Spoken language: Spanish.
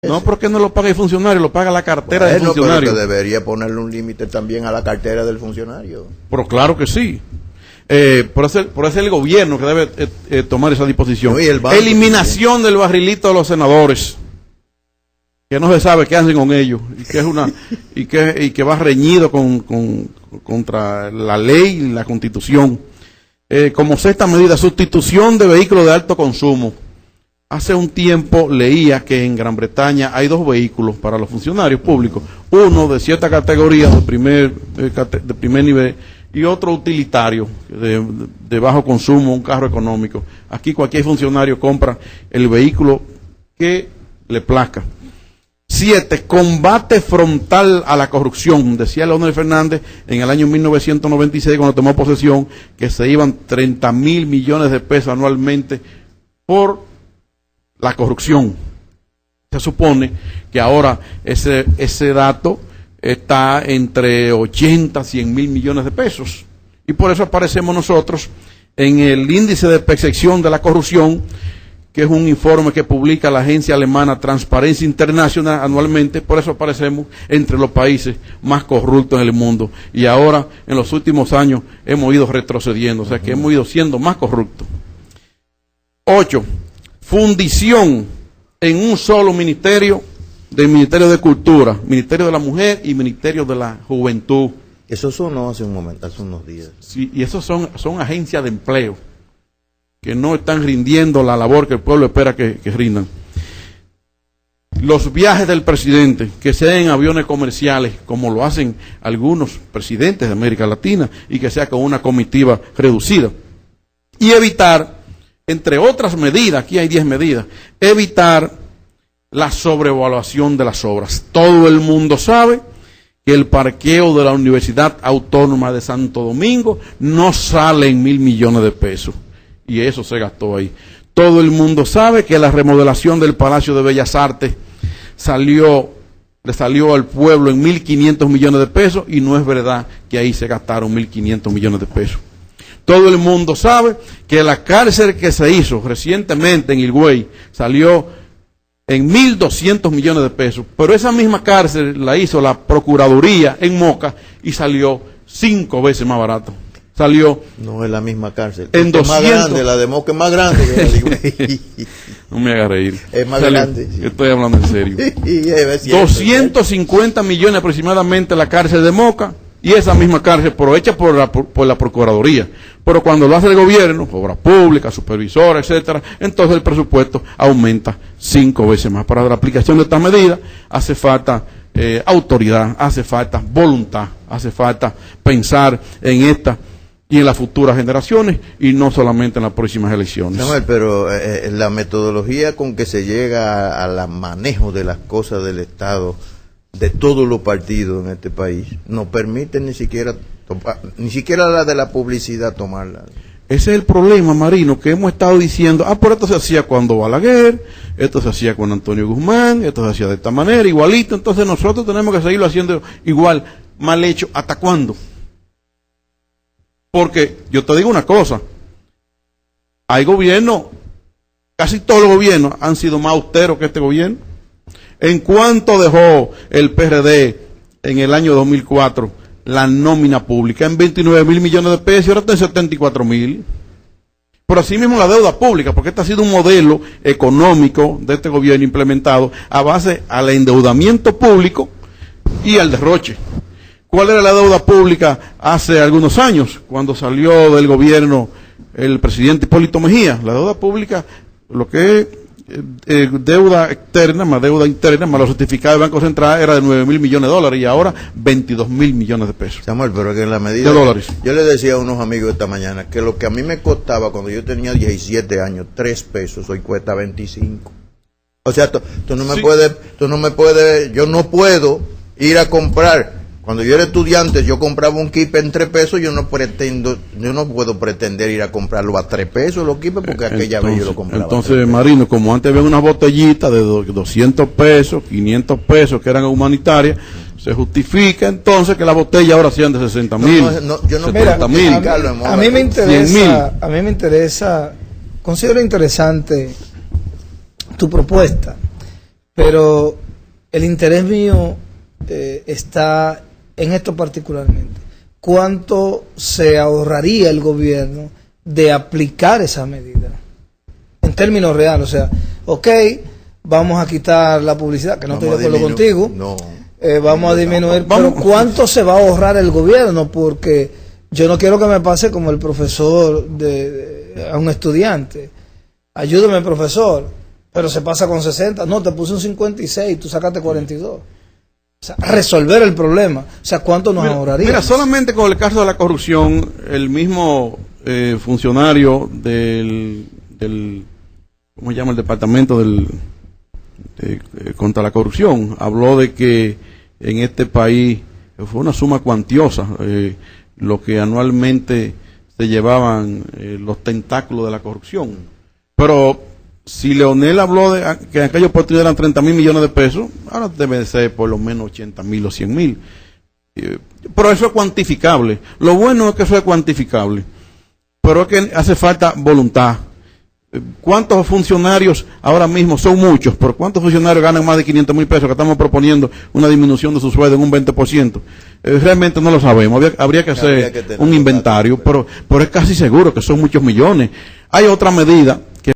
No, porque no lo paga el funcionario, lo paga la cartera del funcionario. Pero que debería ponerle un límite también a la cartera del funcionario. Pero claro que sí. Por eso el gobierno que debe tomar esa disposición. No, y el banco, eliminación del barrilito de los senadores, que no se sabe qué hacen con ellos, y que es una y que va reñido contra la ley y la Constitución. Como sexta medida, sustitución de vehículos de alto consumo. Hace un tiempo leía que en Gran Bretaña hay 2 vehículos para los funcionarios públicos, uno de cierta categoría de primer nivel y otro utilitario de bajo consumo, un carro económico. Aquí cualquier funcionario compra el vehículo que le plazca. 7. Combate frontal a la corrupción. Decía Leonel Fernández en el año 1996 cuando tomó posesión que se iban 30.000 millones de pesos anualmente por la corrupción. Se supone que ahora ese dato está entre 80 a 100 mil millones de pesos. Y por eso aparecemos nosotros en el índice de percepción de la corrupción, que es un informe que publica la agencia alemana Transparencia Internacional anualmente. Por eso aparecemos entre los países más corruptos en el mundo. Y ahora, en los últimos años, hemos ido retrocediendo, o sea que hemos ido siendo más corruptos. 8. Fundición en un solo ministerio, del Ministerio de Cultura, Ministerio de la Mujer y Ministerio de la Juventud. Eso sonó hace unos días. Sí, y esos son agencias de empleo que no están rindiendo la labor que el pueblo espera que rindan. Los viajes del presidente, que sean en aviones comerciales, como lo hacen algunos presidentes de América Latina, y que sea con una comitiva reducida. Y evitar, entre otras medidas, aquí hay 10 medidas, evitar la sobrevaluación de las obras. Todo el mundo sabe que el parqueo de la Universidad Autónoma de Santo Domingo no sale en 1.000 millones de pesos. Y eso se gastó ahí. Todo el mundo sabe que la remodelación del Palacio de Bellas Artes le salió al pueblo en 1.500 millones de pesos, y no es verdad que ahí se gastaron 1.500 millones de pesos. Todo el mundo sabe que la cárcel que se hizo recientemente en Higüey salió en 1.200 millones de pesos, pero esa misma cárcel la hizo la Procuraduría en Moca y salió 5 veces más barato. Salió. No es la misma cárcel. En 200. Es más grande, la de Moca es más grande que la de Higüey. No me haga reír. Es más grande. Sí. Estoy hablando en serio. 250 millones aproximadamente la cárcel de Moca, y esa misma cárcel, pero hecha por la Procuraduría. Pero cuando lo hace el gobierno, obra pública, supervisora, etcétera, entonces el presupuesto aumenta 5 veces más. Para la aplicación de esta medida hace falta autoridad, hace falta voluntad, hace falta pensar en esta y en las futuras generaciones, y no solamente en las próximas elecciones. Samuel, pero la metodología con que se llega al manejo de las cosas del Estado, de todos los partidos en este país, no permite ni siquiera la de la publicidad tomarla. Ese es el problema, Marino, que hemos estado diciendo, pero esto se hacía cuando Balaguer, esto se hacía con Antonio Guzmán, esto se hacía de esta manera, igualito, entonces nosotros tenemos que seguirlo haciendo igual, mal hecho. ¿Hasta cuándo? Porque yo te digo una cosa, hay gobiernos, casi todos los gobiernos han sido más austeros que este gobierno. ¿En cuánto dejó el PRD en el año 2004 la nómina pública? En 29.000 millones de pesos, y ahora está en 74.000. Por así mismo la deuda pública, porque este ha sido un modelo económico de este gobierno implementado a base al endeudamiento público y al derroche. ¿Cuál era la deuda pública hace algunos años, cuando salió del gobierno el presidente Hipólito Mejía? La deuda pública, lo que es deuda externa más deuda interna más los certificados del Banco Central, era de 9.000 millones de dólares, y ahora 22.000 millones de pesos. Samuel, pero que en la medida de dólares. Yo le decía a unos amigos esta mañana que lo que a mí me costaba cuando yo tenía 17 años, 3 pesos, hoy cuesta 25. O sea, tú no me puedes, yo no puedo ir a comprar. Cuando yo era estudiante, yo compraba un kipe en 3 pesos, yo no puedo pretender ir a comprarlo a 3 pesos los kipes, porque aquella vez yo lo compraba. Entonces, Marino, como antes había unas botellitas de 200 pesos, 500 pesos que eran humanitarias, se justifica entonces que las botellas ahora sean de 60.000. Yo no Mira, puedo explicarlo. a mí me interesa, considero interesante tu propuesta, Pero el interés mío está en esto particularmente. ¿Cuánto se ahorraría el gobierno de aplicar esa medida? En términos reales, o sea, ok, vamos a quitar la publicidad, que no estoy de acuerdo contigo, vamos a disminuir, pero ¿cuánto se va a ahorrar el gobierno? Porque yo no quiero que me pase como el profesor a un estudiante. Ayúdame, profesor, pero se pasa con 60. No, te puse un 56, tú sacaste 42. O sea, resolver el problema. O sea, ¿cuánto nos ahorraría? Mira, solamente con el caso de la corrupción, el mismo funcionario del ¿cómo se llama? El departamento contra la corrupción habló de que en este país fue una suma cuantiosa lo que anualmente se llevaban los tentáculos de la corrupción. Pero si Leonel habló de que en aquella oportunidad eran 30,000 millones de pesos, ahora debe ser por lo menos 80,000 o 100,000. Pero eso es cuantificable. Lo bueno es que eso es cuantificable. Pero es que hace falta voluntad. ¿Cuántos funcionarios ahora mismo? Son muchos, pero ¿cuántos funcionarios ganan más de 500,000 pesos que estamos proponiendo una disminución de su sueldo en un 20%? Realmente no lo sabemos. Habría que hacer un inventario, pero es casi seguro que son muchos millones. Hay otra medida